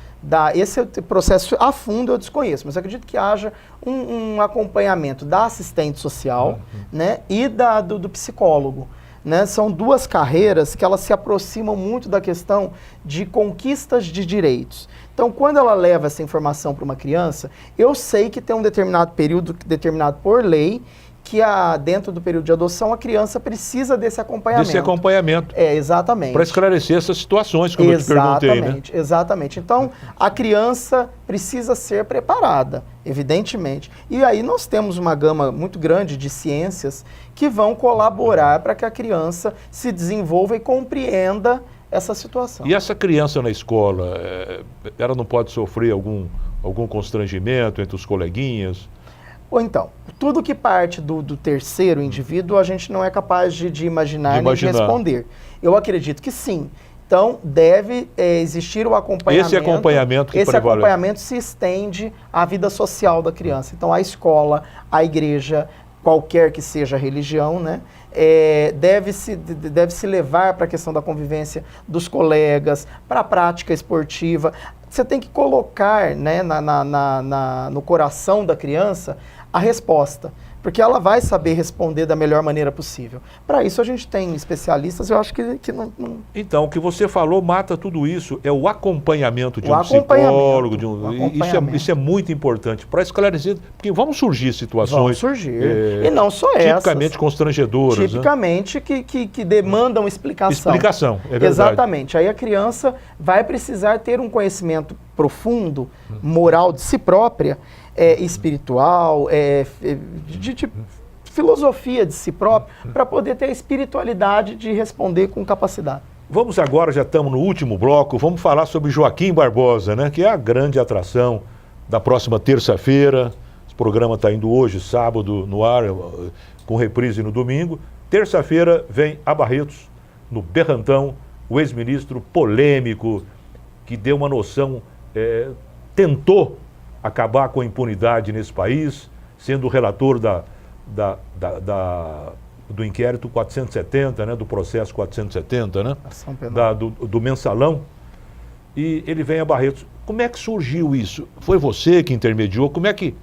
Esse processo a fundo eu desconheço, mas eu acredito que haja um acompanhamento da assistente social, né, e do psicólogo. Né? São duas carreiras que elas se aproximam muito da questão de conquistas de direitos. Então, quando ela leva essa informação para uma criança, eu sei que tem um determinado período, determinado por lei, que dentro do período de adoção, a criança precisa desse acompanhamento. Desse acompanhamento. Exatamente. Para esclarecer essas situações, como eu te perguntei, né? Exatamente. Então, a criança precisa ser preparada, evidentemente. E aí nós temos uma gama muito grande de ciências que vão colaborar para que a criança se desenvolva e compreenda essa situação. E essa criança na escola, ela não pode sofrer algum constrangimento entre os coleguinhas? Ou então, tudo que parte do terceiro indivíduo, a gente não é capaz de imaginar nem de responder. Eu acredito que sim. Então, deve existir o acompanhamento. Esse acompanhamento que Esse acompanhamento se estende à vida social da criança. Então, a escola, a igreja, qualquer que seja a religião, né, deve se levar para a questão da convivência dos colegas, para a prática esportiva. Você tem que colocar, né, no coração da criança a resposta, porque ela vai saber responder da melhor maneira possível. Para isso a gente tem especialistas, eu acho que não... Então, o que você falou mata tudo isso, é o acompanhamento de um psicólogo. Isso é muito importante, para esclarecer, porque vão surgir situações... Vão surgir, e não só essas. Tipicamente constrangedoras. Tipicamente, né? que demandam explicação. Explicação, é verdade. Exatamente. Aí a criança vai precisar ter um conhecimento profundo, moral de si própria, espiritual, de filosofia de si próprio, para poder ter a espiritualidade de responder com capacidade. Vamos agora, já estamos no último bloco, vamos falar sobre Joaquim Barbosa, né, que é a grande atração da próxima terça-feira. Esse programa está indo hoje, sábado, no ar, com reprise no domingo. Terça-feira vem a Barretos, no Berrantão, o ex-ministro polêmico, que deu uma noção, tentou acabar com a impunidade nesse país, sendo o relator do inquérito 470, né, do processo 470, né, do mensalão, e ele vem a Barretos. Como é que surgiu isso? Foi você que intermediou? Como é que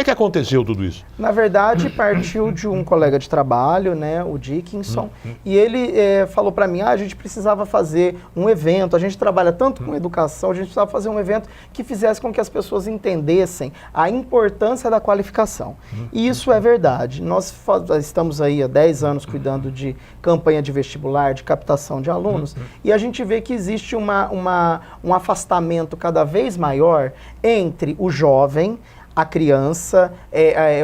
aconteceu tudo isso? Na verdade, partiu de um colega de trabalho, né, o Dickinson, e ele falou para mim, a gente precisava fazer um evento, a gente trabalha tanto com educação, a gente precisava fazer um evento que fizesse com que as pessoas entendessem a importância da qualificação. E isso é verdade. Nós estamos aí há 10 anos cuidando de campanha de vestibular, de captação de alunos, e a gente vê que existe um afastamento cada vez maior entre o jovem, a criança,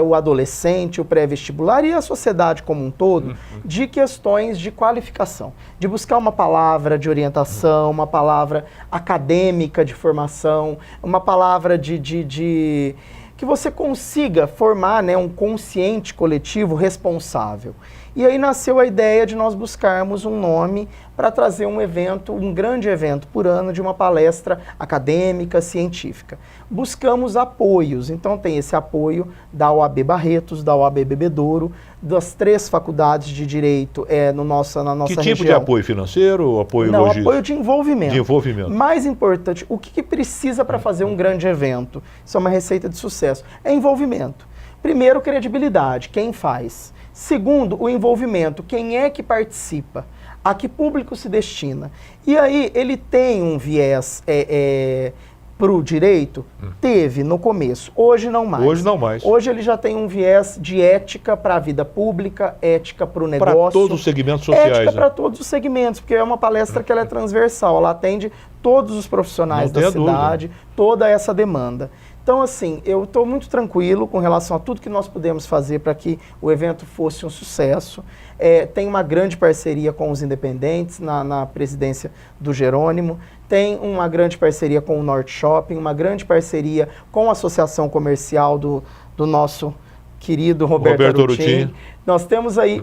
o adolescente, o pré-vestibular e a sociedade como um todo, de questões de qualificação, de buscar uma palavra de orientação, uma palavra acadêmica de formação, uma palavra que você consiga formar, né, um consciente coletivo responsável. E aí nasceu a ideia de nós buscarmos um nome para trazer um evento, um grande evento por ano de uma palestra acadêmica, científica. Buscamos apoios, então tem esse apoio da OAB Barretos, da OAB Bebedouro, das 3 faculdades de Direito na nossa região. Que tipo de apoio financeiro, apoio logístico? Apoio de envolvimento. De envolvimento. Mais importante, o que precisa para fazer um grande evento? Isso é uma receita de sucesso. É envolvimento. Primeiro, credibilidade, quem faz. Segundo, o envolvimento, quem é que participa, a que público se destina. E aí, ele tem um viés para o direito? Teve no começo, hoje não mais. Hoje não mais. Hoje ele já tem um viés de ética para a vida pública, ética para o negócio. Para todos os segmentos sociais. Ética para todos os segmentos, porque é uma palestra que ela é transversal, ela atende todos os profissionais da cidade, toda essa demanda. Então, assim, eu estou muito tranquilo com relação a tudo que nós pudemos fazer para que o evento fosse um sucesso. Tem uma grande parceria com os independentes na presidência do Jerônimo, tem uma grande parceria com o Norte Shopping, uma grande parceria com a Associação Comercial do nosso querido Roberto Arutin. Nós temos aí,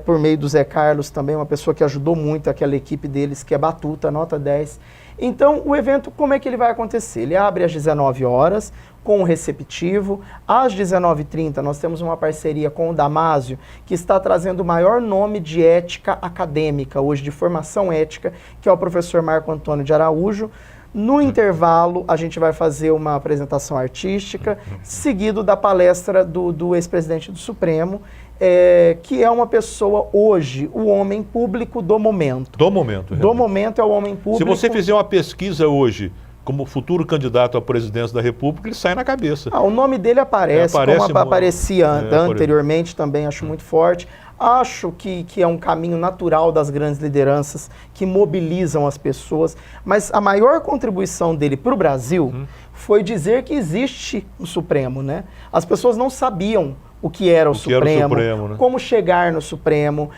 por meio do Zé Carlos também, uma pessoa que ajudou muito aquela equipe deles, que é Batuta, nota 10. Então, o evento, como é que ele vai acontecer? Ele abre às 19 horas, com o receptivo. Às 19h30, nós temos uma parceria com o Damásio, que está trazendo o maior nome de ética acadêmica, hoje de formação ética, que é o professor Marco Antônio de Araújo. No intervalo, a gente vai fazer uma apresentação artística, seguido da palestra do ex-presidente do Supremo, que é uma pessoa hoje, o homem público do momento. Do momento. Do momento é o homem público. Se você fizer uma pesquisa hoje, como futuro candidato à presidência da República, ele sai na cabeça. O nome dele aparece como aparecia anteriormente também, acho muito forte. Acho que é um caminho natural das grandes lideranças que mobilizam as pessoas, mas a maior contribuição dele para o Brasil foi dizer que existe o Supremo, né? As pessoas não sabiam o que era o Supremo, né? Como chegar no Supremo,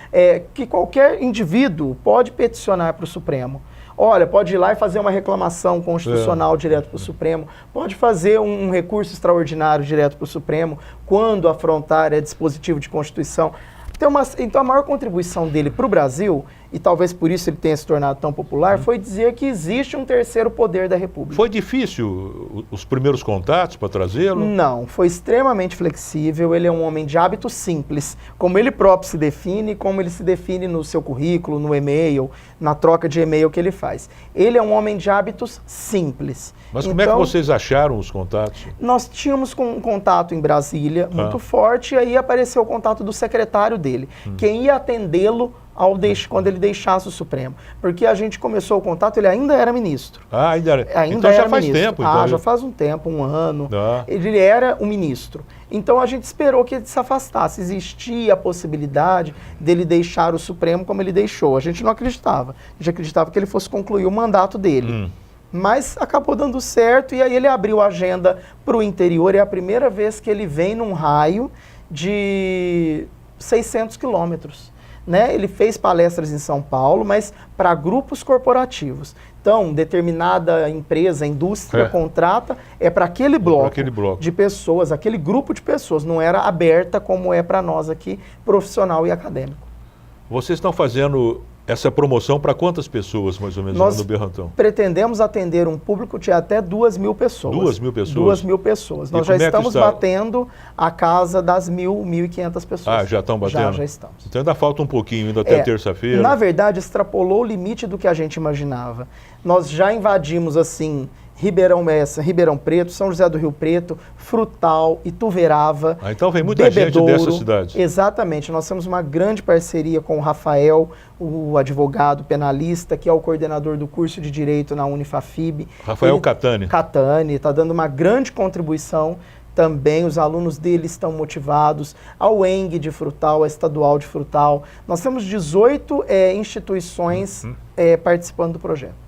que qualquer indivíduo pode peticionar para o Supremo. Olha, pode ir lá e fazer uma reclamação constitucional direto para o Supremo, pode fazer um recurso extraordinário direto para o Supremo, quando afrontar dispositivo de Constituição. Então a maior contribuição dele para o Brasil, e talvez por isso ele tenha se tornado tão popular, foi dizer que existe um terceiro poder da República. Foi difícil os primeiros contatos para trazê-lo? Não, foi extremamente flexível, ele é um homem de hábitos simples, como ele próprio se define, como ele se define no seu currículo, no e-mail, na troca de e-mail que ele faz. Ele é um homem de hábitos simples. Mas como é que vocês acharam os contatos? Nós tínhamos um contato em Brasília muito forte, e aí apareceu o contato do secretário dele, quem ia atendê-lo quando ele deixasse o Supremo. Porque a gente começou o contato, ele ainda era ministro. Ainda era? Então já faz tempo. Então já faz um tempo, um ano. Ele era o ministro. Então a gente esperou que ele se afastasse. Existia a possibilidade dele deixar o Supremo como ele deixou. A gente não acreditava. A gente acreditava que ele fosse concluir o mandato dele. Mas acabou dando certo, e aí ele abriu a agenda para o interior. É a primeira vez que ele vem num raio de 600 quilômetros. Né? Ele fez palestras em São Paulo, mas para grupos corporativos. Então, determinada empresa, indústria contrata, para aquele bloco de pessoas, aquele grupo de pessoas. Não era aberta como é para nós aqui, profissional e acadêmico. Vocês estão fazendo essa promoção para quantas pessoas, mais ou menos, no Berrantão? Pretendemos atender um público de até 2.000 pessoas. 2.000 pessoas? 2.000 pessoas. Nós já estamos batendo a casa das 1.500 pessoas. Já estão batendo? Já estamos. Então ainda falta um pouquinho, ainda até terça-feira. Na verdade, extrapolou o limite do que a gente imaginava. Nós já invadimos, assim, Ribeirão Preto, São José do Rio Preto, Frutal, Ituverava, então vem muita gente dessas cidades. Exatamente. Nós temos uma grande parceria com o Rafael, o advogado penalista, que é o coordenador do curso de Direito na Unifafib. Rafael Catani. Catani, está dando uma grande contribuição também, os alunos dele estão motivados, a UENG de Frutal, a Estadual de Frutal. Nós temos 18 instituições participando do projeto.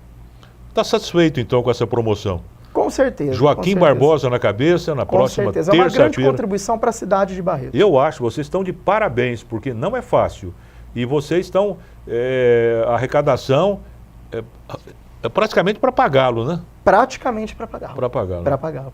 Está satisfeito, então, com essa promoção? Com certeza. Joaquim Barbosa na cabeça, na próxima terça-feira. É uma grande contribuição para a cidade de Barretos. Eu acho, vocês estão de parabéns, porque não é fácil. E vocês estão, a arrecadação é praticamente para pagá-lo, né? Praticamente para pagá-lo. Para pagá-lo. Para pagá-lo.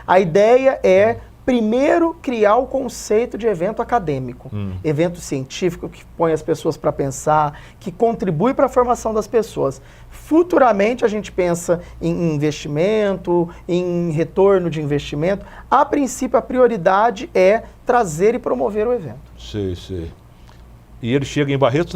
A ideia é Primeiro, criar o conceito de evento acadêmico, evento científico que põe as pessoas para pensar, que contribui para a formação das pessoas. Futuramente, a gente pensa em investimento, em retorno de investimento. A princípio, a prioridade é trazer e promover o evento. Sei. E ele chega em Barretos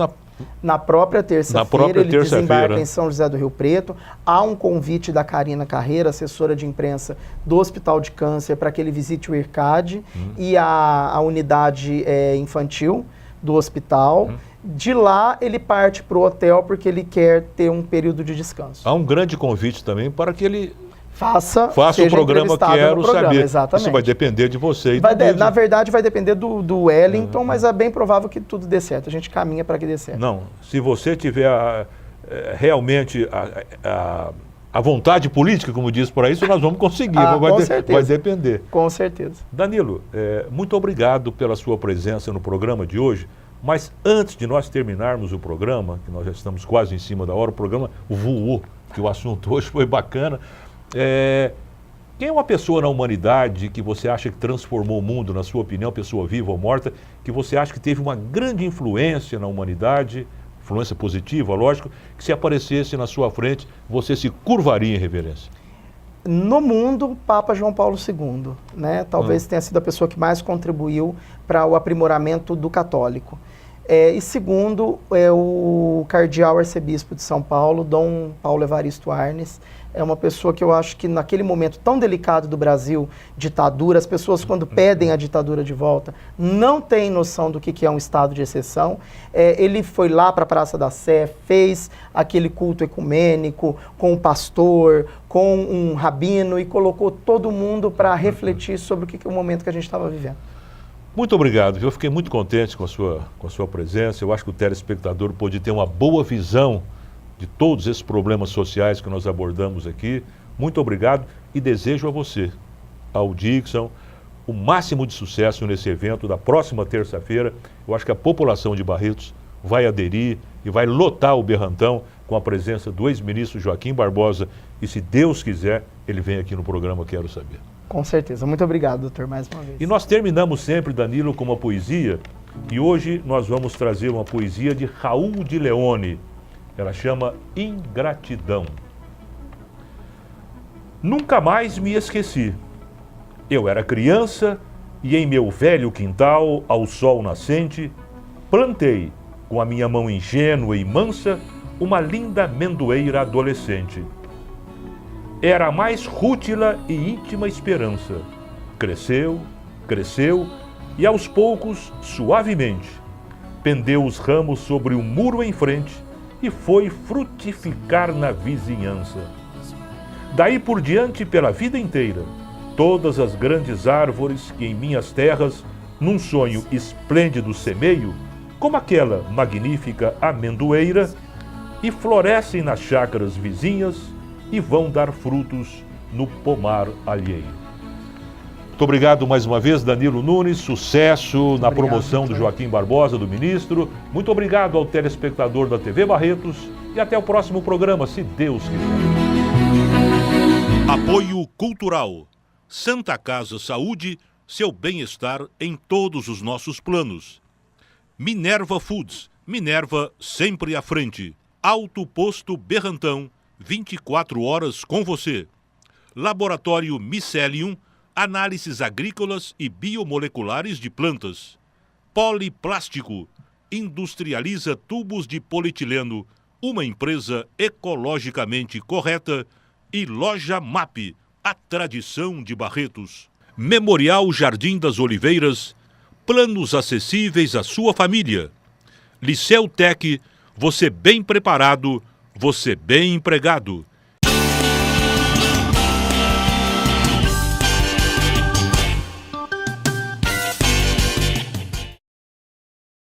na própria terça-feira, ele desembarca em São José do Rio Preto. Há um convite da Karina Carreira, assessora de imprensa do Hospital de Câncer, para que ele visite o IRCAD e a unidade infantil do hospital. De lá, ele parte para o hotel porque ele quer ter um período de descanso. Há um grande convite também para que ele faça o programa Quero Saber. Exatamente. Isso vai depender de você. Na verdade, vai depender do Wellington, mas é bem provável que tudo dê certo. A gente caminha para que dê certo. Não, se você tiver realmente a vontade política, como diz por aí, isso nós vamos conseguir. Vai depender. Com certeza. Danilo, muito obrigado pela sua presença no programa de hoje. Mas antes de nós terminarmos o programa, que nós já estamos quase em cima da hora, o programa voou, que o assunto hoje foi bacana. Quem é uma pessoa na humanidade que você acha que transformou o mundo, na sua opinião, pessoa viva ou morta, que você acha que teve uma grande influência na humanidade, influência positiva, lógico, que se aparecesse na sua frente, você se curvaria em reverência? No mundo, Papa João Paulo II, né? Talvez tenha sido a pessoa que mais contribuiu para o aprimoramento do católico. E segundo, o cardeal arcebispo de São Paulo, Dom Paulo Evaristo Arnes. É uma pessoa que eu acho que naquele momento tão delicado do Brasil, ditadura, as pessoas quando pedem a ditadura de volta, não têm noção do que é um estado de exceção. Ele foi lá para a Praça da Sé, fez aquele culto ecumênico com o pastor, com um rabino e colocou todo mundo para refletir sobre o momento que a gente estava vivendo. Muito obrigado, eu fiquei muito contente com a sua presença. Eu acho que o telespectador pôde ter uma boa visão de todos esses problemas sociais que nós abordamos aqui. Muito obrigado e desejo a você, ao Dixon, o máximo de sucesso nesse evento da próxima terça-feira. Eu acho que a população de Barretos vai aderir e vai lotar o Berrantão com a presença do ex-ministro Joaquim Barbosa e, se Deus quiser, ele vem aqui no programa Quero Saber. Com certeza. Muito obrigado, doutor, mais uma vez. E nós terminamos sempre, Danilo, com uma poesia, e hoje nós vamos trazer uma poesia de Raul de Leone. Ela chama Ingratidão. Nunca mais me esqueci. Eu era criança e em meu velho quintal, ao sol nascente, plantei, com a minha mão ingênua e mansa, uma linda amendoeira adolescente. Era a mais rútila e íntima esperança. Cresceu, cresceu e aos poucos, suavemente, pendeu os ramos sobre o muro em frente e foi frutificar na vizinhança. Daí por diante, pela vida inteira, todas as grandes árvores que em minhas terras, num sonho esplêndido semeio, como aquela magnífica amendoeira, e florescem nas chácaras vizinhas e vão dar frutos no pomar alheio. Muito obrigado mais uma vez, Danilo Nunes, sucesso na promoção do Joaquim Barbosa, do ministro. Muito obrigado ao telespectador da TV Barretos e até o próximo programa, se Deus quiser. Apoio Cultural. Santa Casa Saúde, seu bem-estar em todos os nossos planos. Minerva Foods, Minerva sempre à frente. Alto Posto Berrantão, 24 horas com você. Laboratório Mycelium, análises agrícolas e biomoleculares de plantas. Poliplástico, industrializa tubos de polietileno, uma empresa ecologicamente correta. E Loja MAP, a tradição de Barretos. Memorial Jardim das Oliveiras, planos acessíveis à sua família. Liceu Tec, você bem preparado, você bem empregado.